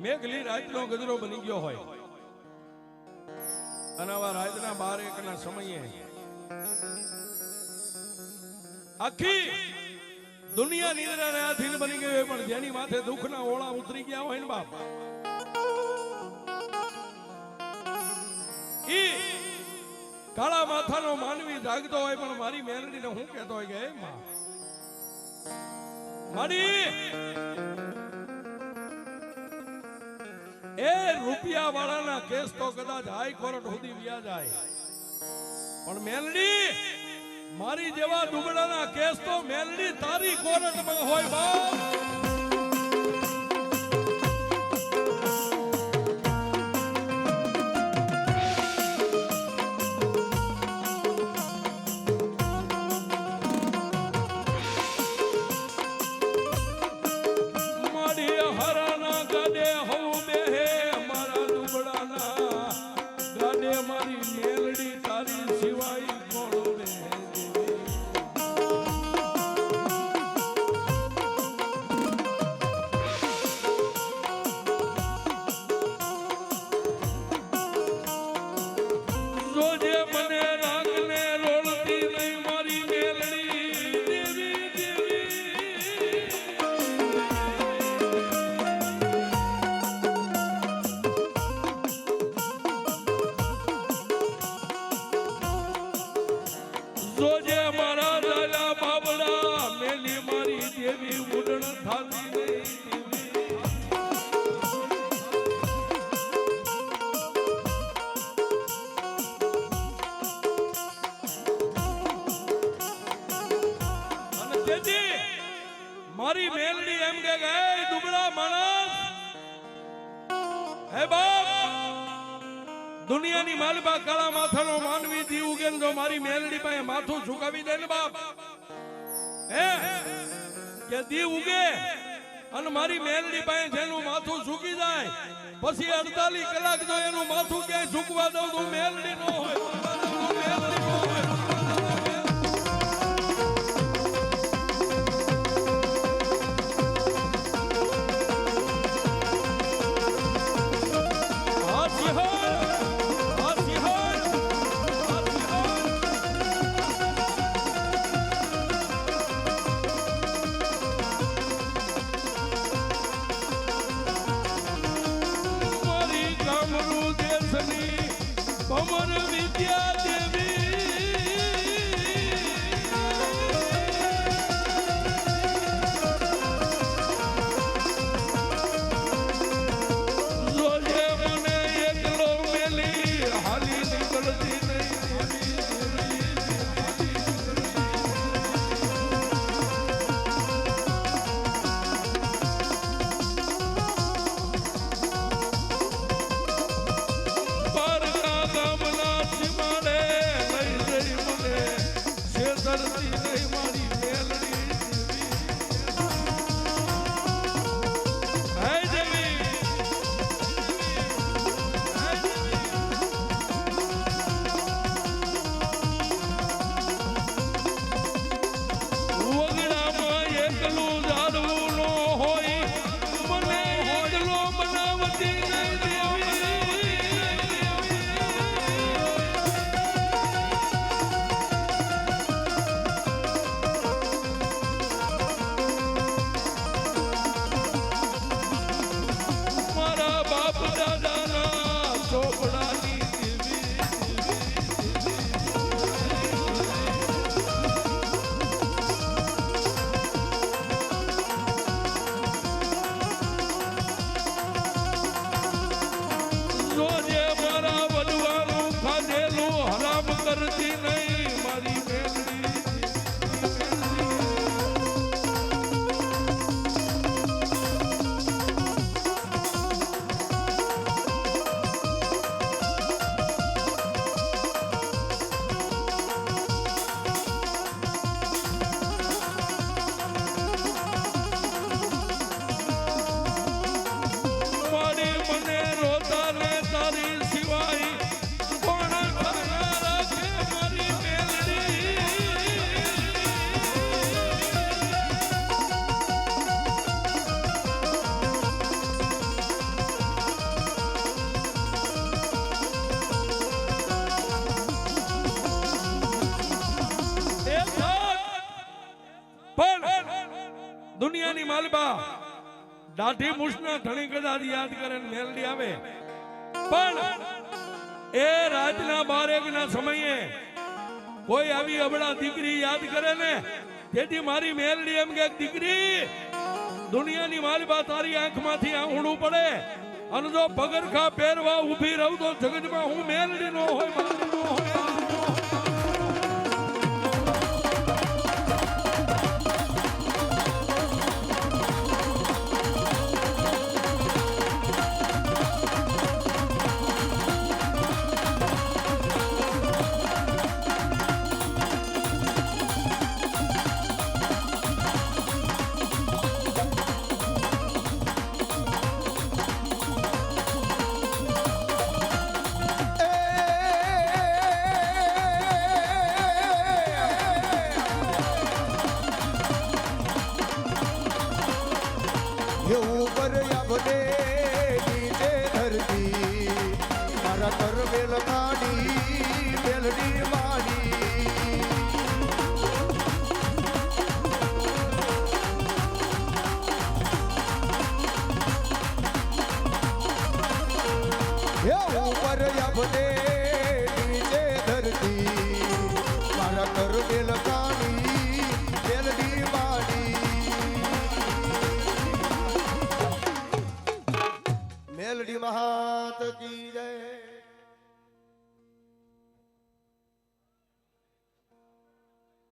મેઘલી રાતનો ગજરો બની ગયો હોય અને આવા રાતના 12 ના સમયે આખી દુનિયા નિંદ્રાને આધીન બની ગઈ હોય, પણ જેની માથે દુઃખના ઓળા ઉતરી ગયા હોય ને બાપ, ઈ કાળા માથાનો માનવી જાગતો હોય, પણ મારી મેલડીને હું કહેતો હોય કે માં મારી એ રૂપિયા વાળાના કેસ તો કદાચ હાઈકોર્ટ સુધી વ્યા જાય, પણ મેલડી મારી જેવા દુબળાના કેસ તો મેલડી તારી કોર્ટમાં હોય બાપ. મારી મેલડી એમ કે ગઈ દુબળા માણસ, હે બાપ, દુનિયાની માલબા કાળા માથાનો માનવી દી ઉગે જો મારી મેલડી પાસે માથું ઝુકાવી દે ને બાપ, હે કે દી ઉગે અને મારી મેલડી પાસે જેનું માથું ઝૂકી જાય પછી 48 કલાક જો એનું માથું ક્યાંય ઝૂકવા દઉં તો મેલડી નો હોય, મેલડી નો હોય. માલબા દાઢી મૂછના ધણી કદાચ યાદ કરે ને મેલડી આવે, પણ એ રાતના 12 ના સમયે કોઈ આવી અબળા દીકરી યાદ કરે ને, તેથી મારી મેલડી એમ કે દીકરી દુનિયાની માલબા તારી આંખમાંથી આંખડું પડે અને જો પગરખા પહેરવા ઊભી રહું તો જગતમાં હું મેલડી નો હોય, માલડી નો હોય. ઉપર યભને